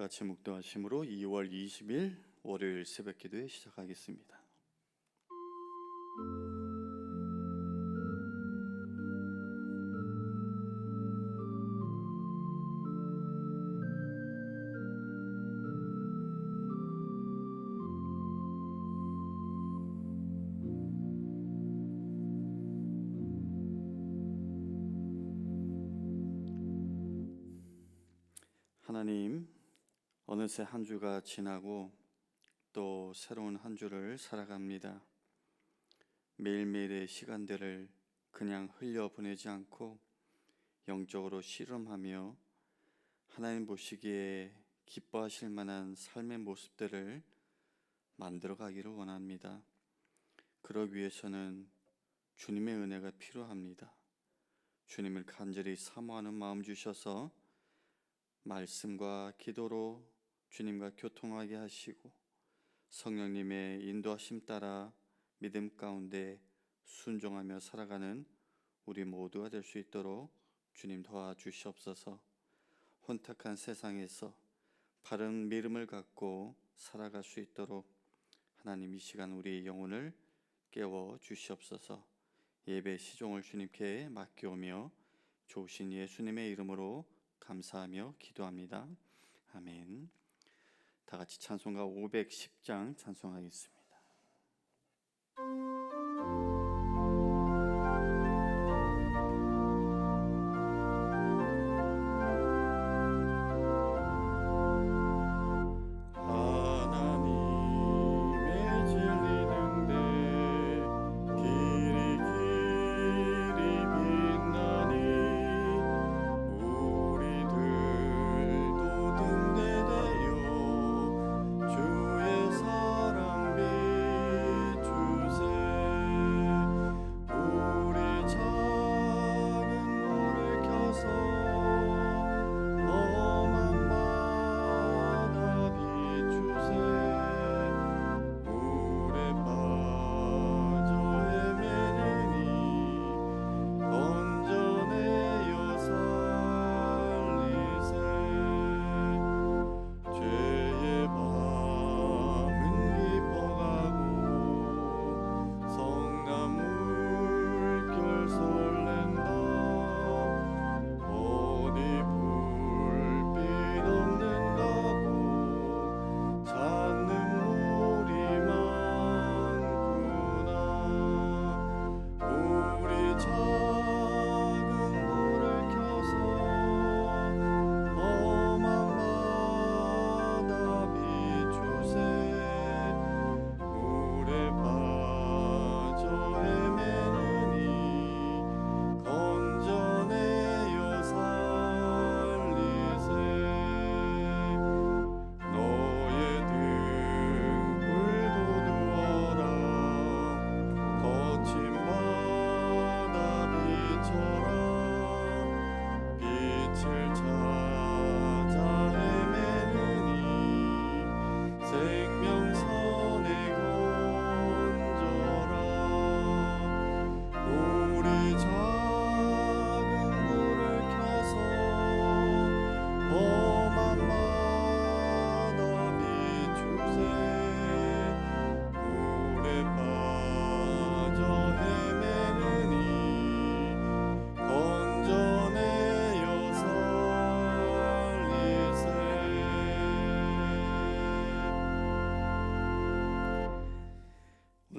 다 같이 묵도하심으로 2월 20일 월요일 새벽 기도회 시작하겠습니다. 하나님, 어느새 한 주가 지나고 또 새로운 한 주를 살아갑니다. 매일매일의 시간들을 그냥 흘려보내지 않고 영적으로 씨름하며 하나님 보시기에 기뻐하실 만한 삶의 모습들을 만들어 가기를 원합니다. 그러기 위해서는 주님의 은혜가 필요합니다. 주님을 간절히 사모하는 마음 주셔서 말씀과 기도로 주님과 교통하게 하시고 성령님의 인도하심 따라 믿음 가운데 순종하며 살아가는 우리 모두가 될 수 있도록 주님 도와주시옵소서. 혼탁한 세상에서 바른 믿음을 갖고 살아갈 수 있도록 하나님 이 시간 우리의 영혼을 깨워 주시옵소서. 예배 시종을 주님께 맡겨오며 좋으신 예수님의 이름으로 감사하며 기도합니다. 아멘. 다 같이 찬송가 510장 찬송하겠습니다.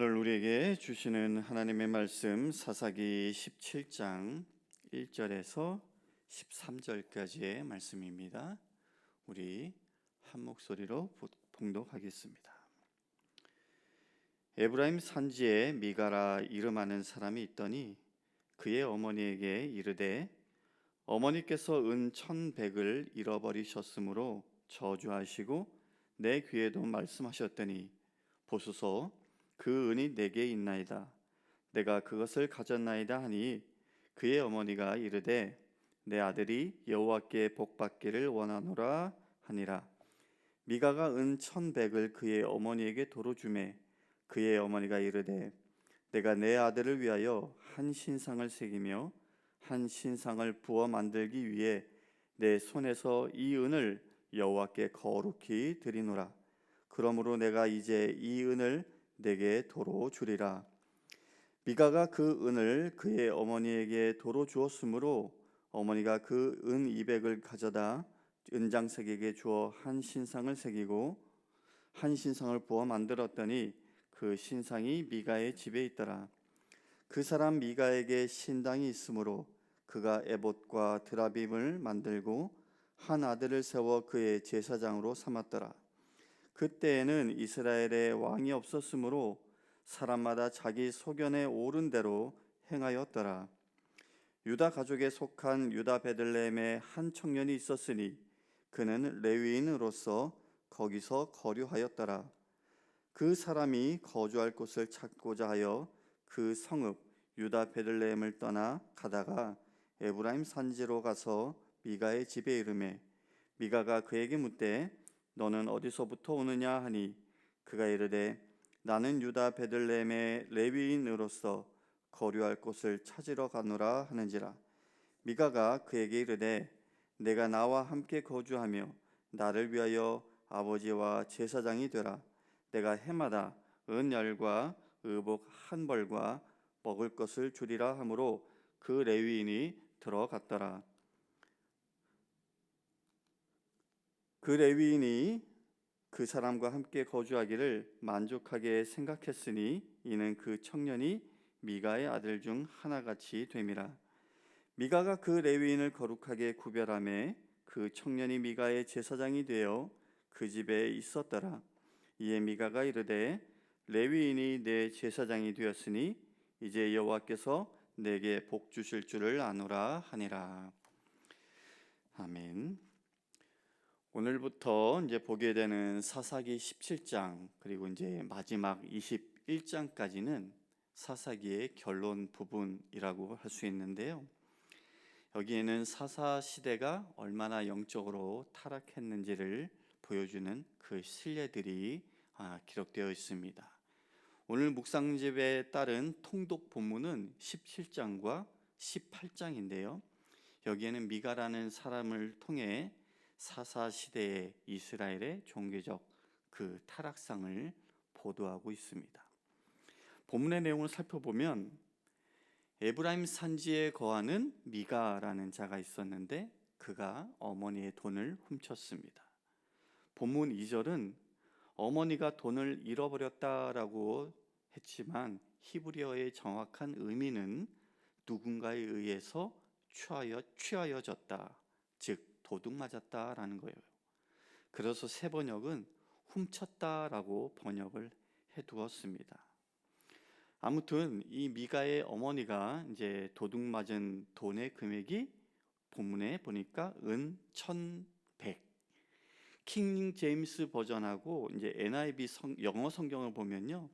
오늘 우리에게 주시는 하나님의 말씀 사사기 17장 1절에서 13절까지의 말씀입니다. 우리 한 목소리로 봉독하겠습니다. 에브라임 산지에 미가라 이름하는 사람이 있더니 그의 어머니에게 이르되 어머니께서 은 1,100을 잃어버리셨으므로 저주하시고 내 귀에도 말씀하셨더니 보소서 그 은이 내게 있나이다. 내가 그것을 가졌나이다 하니 그의 어머니가 이르되 내 아들이 여호와께 복받기를 원하노라 하니라. 미가가 은 1,100을 그의 어머니에게 도로 주매 그의 어머니가 이르되 내가 내 아들을 위하여 한 신상을 새기며 한 신상을 부어 만들기 위해 내 손에서 이 은을 여호와께 거룩히 드리노라. 그러므로 내가 이제 이 은을 내게 도로 주리라. 미가가 그 은을 그의 어머니에게 도로 주었으므로 어머니가 그 은 200을 가져다 은장색에게 주어 한 신상을 새기고 한 신상을 부어 만들었더니 그 신상이 미가의 집에 있더라. 그 사람 미가에게 신당이 있으므로 그가 에봇과 드라빔을 만들고 한 아들을 세워 그의 제사장으로 삼았더라. 그때에는 이스라엘에 왕이 없었으므로 사람마다 자기 소견에 오른 대로 행하였더라. 유다 가족에 속한 유다 베들레헴에 한 청년이 있었으니 그는 레위인으로서 거기서 거류하였더라. 그 사람이 거주할 곳을 찾고자 하여 그 성읍 유다 베들레헴을 떠나 가다가 에브라임 산지로 가서 미가의 집에 이르매 미가가 그에게 묻되 너는 어디서부터 오느냐 하니 그가 이르되 나는 유다 베들레헴의 레위인으로서 거류할 곳을 찾으러 가노라 하는지라. 미가가 그에게 이르되 내가 나와 함께 거주하며 나를 위하여 아버지와 제사장이 되라. 내가 해마다 은열과 의복 한 벌과 먹을 것을 주리라 하므로 그 레위인이 들어갔더라. 그 레위인이 그 사람과 함께 거주하기를 만족하게 생각했으니 이는 그 청년이 미가의 아들 중 하나같이 됨이라. 미가가 그 레위인을 거룩하게 구별하매 그 청년이 미가의 제사장이 되어 그 집에 있었더라. 이에 미가가 이르되 레위인이 내 제사장이 되었으니 이제 여호와께서 내게 복 주실 줄을 아노라 하니라. 아멘. 오늘부터 이제 보게 되는 사사기 17장 그리고 이제 마지막 21장까지는 사사기의 결론 부분이라고 할 수 있는데요. 여기에는 사사 시대가 얼마나 영적으로 타락했는지를 보여주는 그 신뢰들이 기록되어 있습니다. 오늘 묵상집에 따른 통독 본문은 17장과 18장인데요. 여기에는 미가라는 사람을 통해 사사 시대의 이스라엘의 종교적 그 타락상을 보도하고 있습니다. 본문의 내용을 살펴보면 에브라임 산지에 거하는 미가라는 자가 있었는데 그가 어머니의 돈을 훔쳤습니다. 본문 2절은 어머니가 돈을 잃어버렸다라고 했지만 히브리어의 정확한 의미는 누군가에 의해서 취하여졌다, 즉 도둑 맞았다라는 거예요. 그래서 새 번역은 훔쳤다라고 번역을 해두었습니다. 아무튼 이 미가의 어머니가 이제 도둑 맞은 돈의 금액이 본문에 보니까 은 1,100. 킹 제임스 버전하고 이제 NIV 영어 성경을 보면요,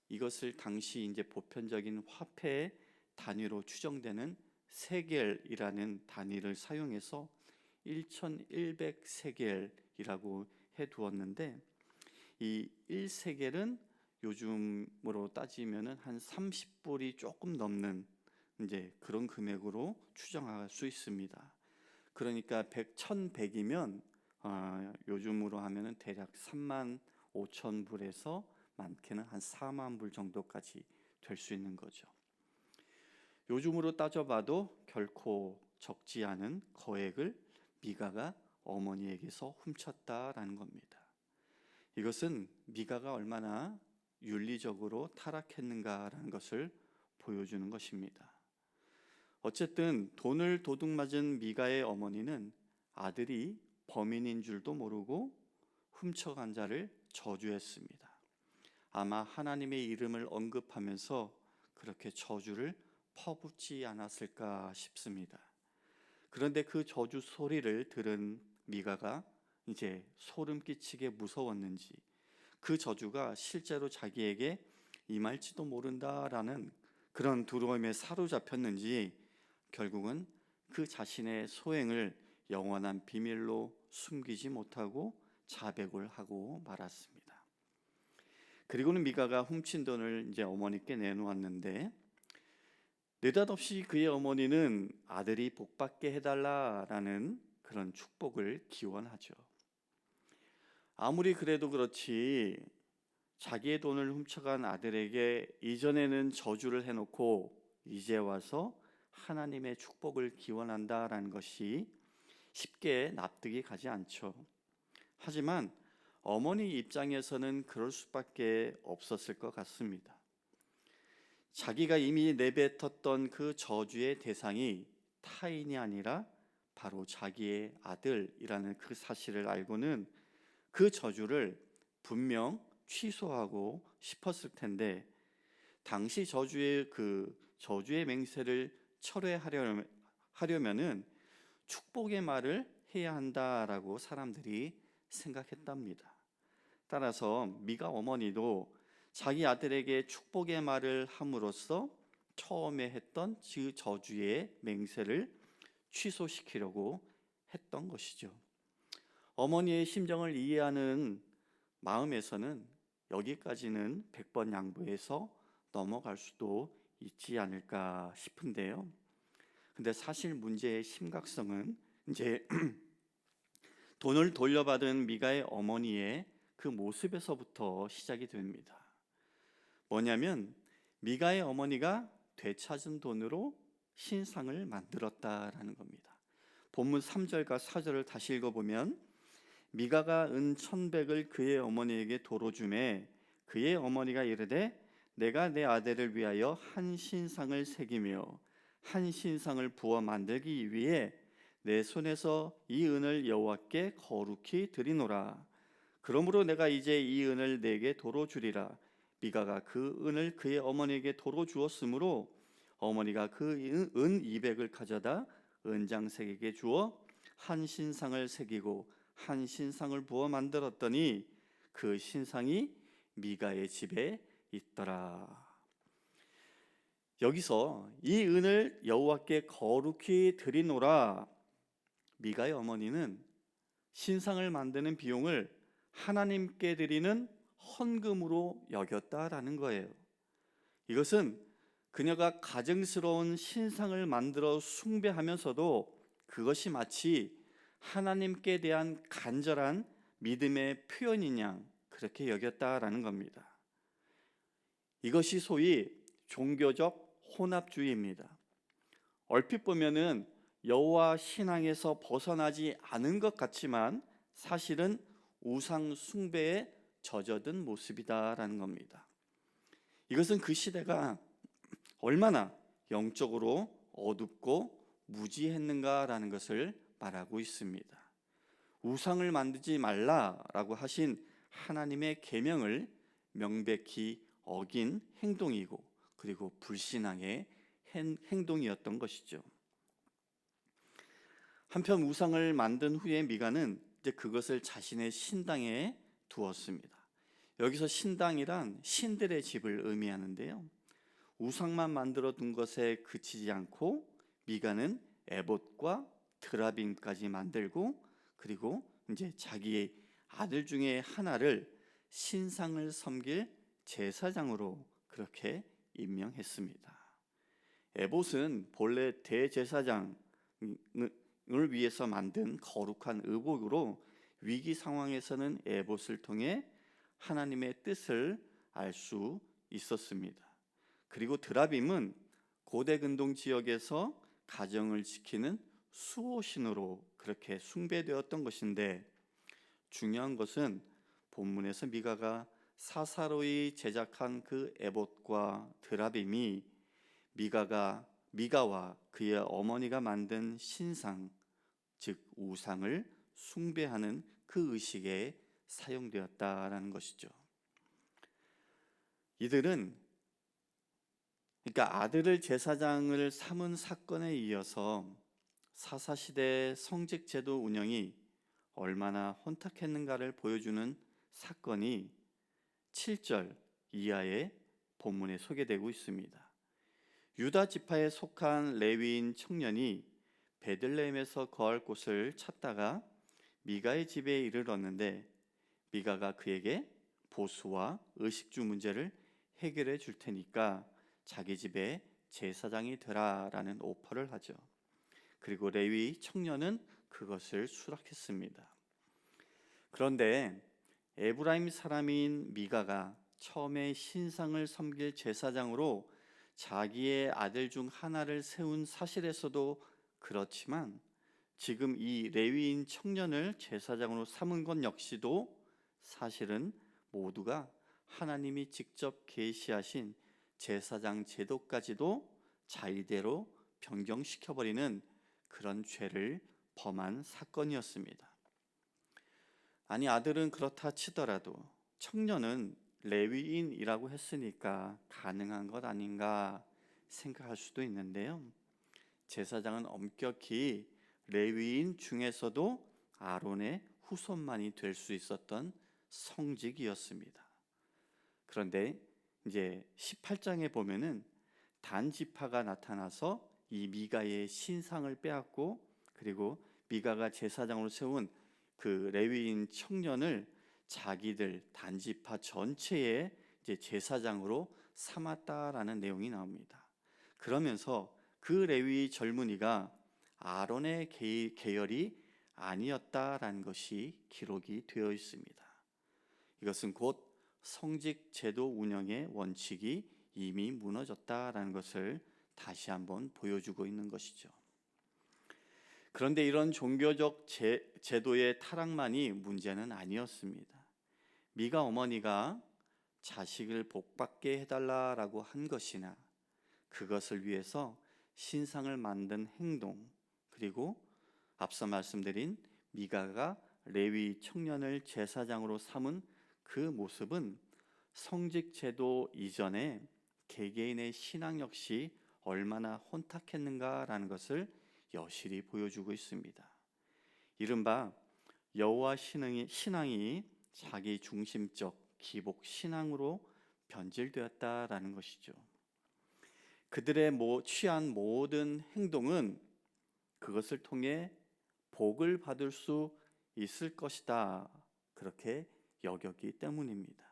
이것을 당시 이제 보편적인 화폐 단위로 추정되는 세겔이라는 단위를 사용해서 1,100세겔이라고 해두었는데 이 1세겔은 요즘으로 따지면은 한 30불이 조금 넘는 이제 그런 금액으로 추정할 수 있습니다. 그러니까 1,100이면 요즘으로 하면은 대략 35,000불에서 많게는 한 4만 불 정도까지 될 수 있는 거죠. 요즘으로 따져봐도 결코 적지 않은 거액을 미가가 어머니에게서 훔쳤다라는 겁니다. 이것은 미가가 얼마나 윤리적으로 타락했는가라는 것을 보여주는 것입니다. 어쨌든 돈을 도둑 맞은 미가의 어머니는 아들이 범인인 줄도 모르고 훔쳐간 자를 저주했습니다. 아마 하나님의 이름을 언급하면서 그렇게 저주를 퍼붓지 않았을까 싶습니다. 그런데 그 저주 소리를 들은 미가가 이제 소름 끼치게 무서웠는지 그 저주가 실제로 자기에게 임할지도 모른다라는 그런 두려움에 사로잡혔는지 결국은 그 자신의 소행을 영원한 비밀로 숨기지 못하고 자백을 하고 말았습니다. 그리고는 미가가 훔친 돈을 이제 어머니께 내놓았는데 느닷없이 그의 어머니는 아들이 복받게 해달라라는 그런 축복을 기원하죠. 아무리 그래도 그렇지 자기의 돈을 훔쳐간 아들에게 이전에는 저주를 해놓고 이제 와서 하나님의 축복을 기원한다라는 것이 쉽게 납득이 가지 않죠. 하지만 어머니 입장에서는 그럴 수밖에 없었을 것 같습니다. 자기가 이미 내뱉었던 그 저주의 대상이 타인이 아니라 바로 자기의 아들이라는 그 사실을 알고는 그 저주를 분명 취소하고 싶었을 텐데, 당시 저주의 맹세를 철회하려면은 축복의 말을 해야 한다라고 사람들이 생각했답니다. 따라서 미가 어머니도 자기 아들에게 축복의 말을 함으로써 처음에 했던 그 저주의 맹세를 취소시키려고 했던 것이죠. 어머니의 심정을 이해하는 마음에서는 여기까지는 100번 양보해서 넘어갈 수도 있지 않을까 싶은데요. 근데 사실 문제의 심각성은 이제 돈을 돌려받은 미가의 어머니의 그 모습에서부터 시작이 됩니다. 뭐냐면 미가의 어머니가 되찾은 돈으로 신상을 만들었다라는 겁니다. 본문 3절과 4절을 다시 읽어보면, 미가가 은 1,100을 그의 어머니에게 도로 주매 그의 어머니가 이르되 내가 내 아들을 위하여 한 신상을 새기며 한 신상을 부어 만들기 위해 내 손에서 이 은을 여호와께 거룩히 드리노라. 그러므로 내가 이제 이 은을 내게 도로 주리라. 미가가 그 은을 그의 어머니에게 도로 주었으므로 어머니가 그 은 200을 가져다 은장색에게 주어 한 신상을 새기고 한 신상을 부어 만들었더니 그 신상이 미가의 집에 있더라. 여기서 이 은을 여호와께 거룩히 드리노라, 미가의 어머니는 신상을 만드는 비용을 하나님께 드리는 헌금으로 여겼다라는 거예요. 이것은 그녀가 가증스러운 신상을 만들어 숭배하면서도 그것이 마치 하나님께 대한 간절한 믿음의 표현인 양 그렇게 여겼다라는 겁니다. 이것이 소위 종교적 혼합주의입니다. 얼핏 보면은 여호와 신앙에서 벗어나지 않은 것 같지만 사실은 우상 숭배에 젖어든 모습이다라는 겁니다. 이것은 그 시대가 얼마나 영적으로 어둡고 무지했는가라는 것을 말하고 있습니다. 우상을 만들지 말라라고 하신 하나님의 계명을 명백히 어긴 행동이고, 그리고 불신앙의 행동이었던 것이죠. 한편 우상을 만든 후에 미가는 이제 그것을 자신의 신당에 두었습니다. 여기서 신당이란 신들의 집을 의미하는데요. 우상만 만들어 둔 것에 그치지 않고 미가는 에봇과 드라빔까지 만들고, 그리고 이제 자기의 아들 중에 하나를 신상을 섬길 제사장으로 그렇게 임명했습니다. 에봇은 본래 대제사장을 위해서 만든 거룩한 의복으로 위기 상황에서는 에봇을 통해 하나님의 뜻을 알 수 있었습니다. 그리고 드라빔은 고대 근동 지역에서 가정을 지키는 수호신으로 그렇게 숭배되었던 것인데, 중요한 것은 본문에서 미가가 사사로이 제작한 그 에봇과 드라빔이 미가와 그의 어머니가 만든 신상, 즉 우상을 숭배하는 그 의식에 사용되었다라는 것이죠. 이들은 그러니까 아들을 제사장을 삼은 사건에 이어서 사사시대 성직제도 운영이 얼마나 혼탁했는가를 보여주는 사건이 7절 이하의 본문에 소개되고 있습니다. 유다 지파에 속한 레위인 청년이 베들레헴에서 거할 곳을 찾다가 미가의 집에 이르렀는데, 미가가 그에게 보수와 의식주 문제를 해결해 줄 테니까 자기 집에 제사장이 되라라는 오퍼를 하죠. 그리고 레위 청년은 그것을 수락했습니다. 그런데 에브라임 사람인 미가가 처음에 신상을 섬길 제사장으로 자기의 아들 중 하나를 세운 사실에서도 그렇지만, 지금 이 레위인 청년을 제사장으로 삼은 것 역시도 사실은 모두가 하나님이 직접 계시하신 제사장 제도까지도 자의대로 변경시켜버리는 그런 죄를 범한 사건이었습니다. 아니, 아들은 그렇다 치더라도 청년은 레위인이라고 했으니까 가능한 것 아닌가 생각할 수도 있는데요. 제사장은 엄격히 레위인 중에서도 아론의 후손만이 될 수 있었던 성직이었습니다. 그런데 이제 18장에 보면은 단 지파가 나타나서 이 미가의 신상을 빼앗고, 그리고 미가가 제사장으로 세운 그 레위인 청년을 자기들 단지파 전체의 이제 제사장으로 삼았다라는 내용이 나옵니다. 그러면서 그 레위 젊은이가 아론의 계열이 아니었다라는 것이 기록이 되어 있습니다. 이것은 곧 성직 제도 운영의 원칙이 이미 무너졌다라는 것을 다시 한번 보여주고 있는 것이죠. 그런데 이런 종교적 제도의 타락만이 문제는 아니었습니다. 미가 어머니가 자식을 복받게 해달라라고 한 것이나, 그것을 위해서 신상을 만든 행동, 그리고 앞서 말씀드린 미가가 레위 청년을 제사장으로 삼은 그 모습은 성직 제도 이전에 개개인의 신앙 역시 얼마나 혼탁했는가라는 것을 여실히 보여주고 있습니다. 이른바 여호와 신앙이 자기 중심적 기복 신앙으로 변질되었다라는 것이죠. 그들의 취한 모든 행동은 그것을 통해 복을 받을 수 있을 것이다, 그렇게 여겼기 때문입니다.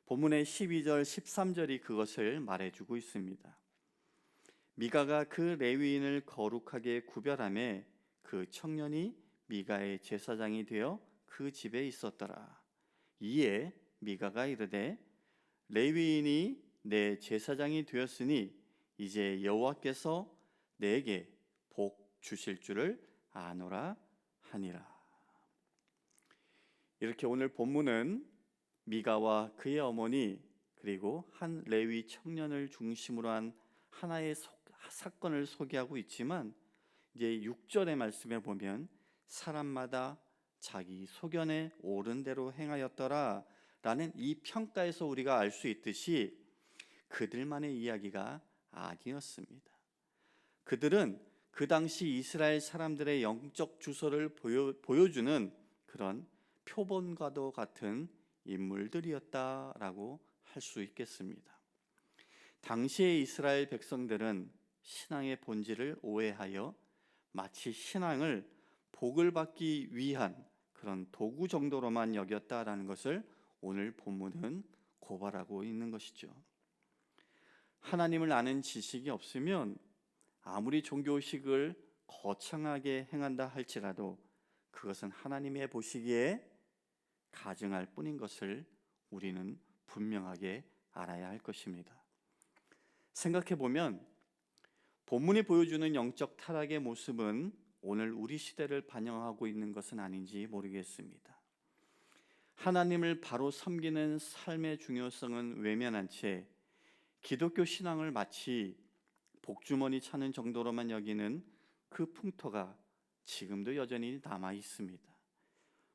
본문의 12절, 13절이 그것을 말해주고 있습니다. 미가가 그 레위인을 거룩하게 구별하며 그 청년이 미가의 제사장이 되어 그 집에 있었더라. 이에 미가가 이르되 레위인이 내 제사장이 되었으니 이제 여호와께서 내게 복 주실 줄을 아노라 하니라. 이렇게 오늘 본문은 미가와 그의 어머니, 그리고 한 레위 청년을 중심으로 한 하나의 사건을 소개하고 있지만, 이제 6절의 말씀에 보면 사람마다 자기 소견에 옳은 대로 행하였더라 라는 이 평가에서 우리가 알 수 있듯이 그들만의 이야기가 아니었습니다. 그들은 그 당시 이스라엘 사람들의 영적 주소를 보여주는 그런 표본과도 같은 인물들이었다라고 할 수 있겠습니다. 당시의 이스라엘 백성들은 신앙의 본질을 오해하여 마치 신앙을 복을 받기 위한 그런 도구 정도로만 여겼다라는 것을 오늘 본문은 고발하고 있는 것이죠. 하나님을 아는 지식이 없으면 아무리 종교식을 거창하게 행한다 할지라도 그것은 하나님의 보시기에 가증할 뿐인 것을 우리는 분명하게 알아야 할 것입니다. 생각해 보면 본문이 보여주는 영적 타락의 모습은 오늘 우리 시대를 반영하고 있는 것은 아닌지 모르겠습니다. 하나님을 바로 섬기는 삶의 중요성은 외면한 채 기독교 신앙을 마치 복주머니 차는 정도로만 여기는 그 풍토가 지금도 여전히 남아 있습니다.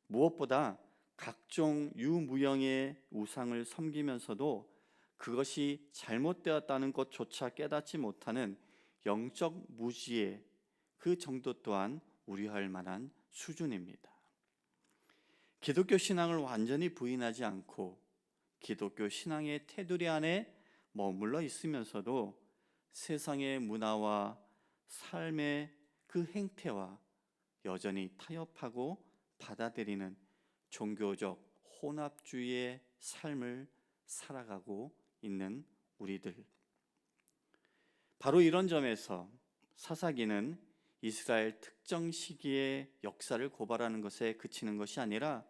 무엇보다 각종 유무형의 우상을 섬기면서도 그것이 잘못되었다는 것조차 깨닫지 못하는 영적 무지의 그 정도 또한 우려할 만한 수준입니다. 기독교 신앙을 완전히 부인하지 않고 기독교 신앙의 테두리 안에 머물러 있으면서도 세상의 문화와 삶의 그 행태와 여전히 타협하고 받아들이는 종교적 혼합주의의 삶을 살아가고 있는 우리들, 바로 이런 점에서 사사기는 이스라엘 특정 시기의 역사를 고발하는 것에 그치는 것이 아니라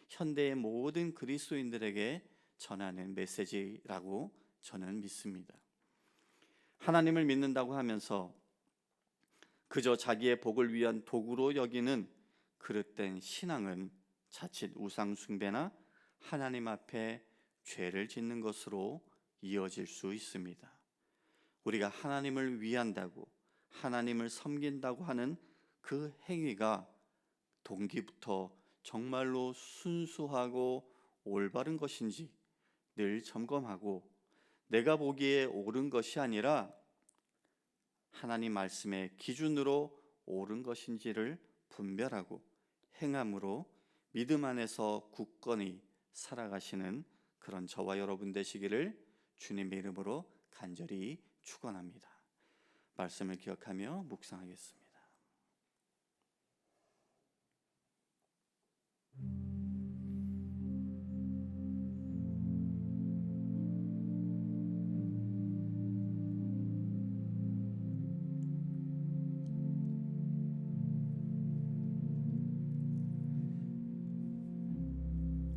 현대의 모든 그리스도인들에게 전하는 메시지라고 저는 믿습니다. 하나님을 믿는다고 하면서 그저 자기의 복을 위한 도구로 여기는 그릇된 신앙은 자칫 우상 숭배나 하나님 앞에 죄를 짓는 것으로 이어질 수 있습니다. 우리가 하나님을 위한다고, 하나님을 섬긴다고 하는 그 행위가 동기부터 정말로 순수하고 올바른 것인지 늘 점검하고, 내가 보기에 옳은 것이 아니라 하나님 말씀의 기준으로 옳은 것인지를 분별하고 행함으로 믿음 안에서 굳건히 살아가시는 그런 저와 여러분 되시기를 주님의 이름으로 간절히 축원합니다. 말씀을 기억하며 묵상하겠습니다.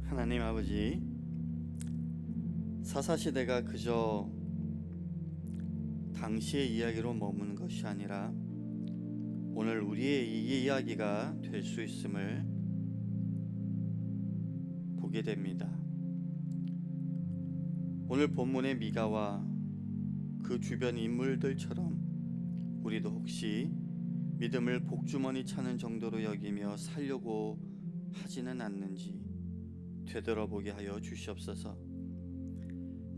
하나님 아버지, 사사시대가 그저 당시의 이야기로 머무는 것이 아니라 오늘 우리의 이 이야기가 될 수 있음을 보게 됩니다. 오늘 본문의 미가와 그 주변 인물들처럼 우리도 혹시 믿음을 복주머니 차는 정도로 여기며 살려고 하지는 않는지 되돌아보게 하여 주시옵소서.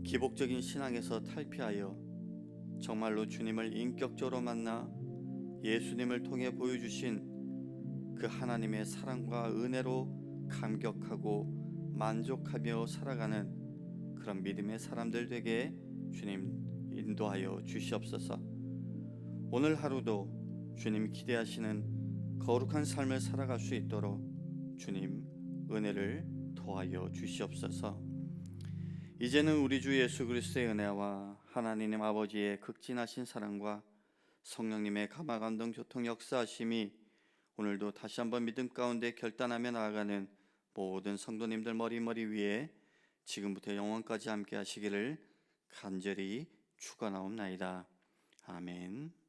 기복적인 신앙에서 탈피하여 정말로 주님을 인격적으로 만나 예수님을 통해 보여주신 그 하나님의 사랑과 은혜로 감격하고 만족하며 살아가는 그런 믿음의 사람들 되게 주님 인도하여 주시옵소서. 오늘 하루도 주님 기대하시는 거룩한 삶을 살아갈 수 있도록 주님 은혜를 도하여 주시옵소서. 이제는 우리 주 예수 그리스도의 은혜와 하나님 아버지의 극진하신 사랑과 성령님의 감화감동 교통 역사하심이 오늘도 다시 한번 믿음 가운데 결단하며 나아가는 모든 성도님들 머리 위에 지금부터 영원까지 함께 하시기를 간절히 축원하옵나이다. 아멘.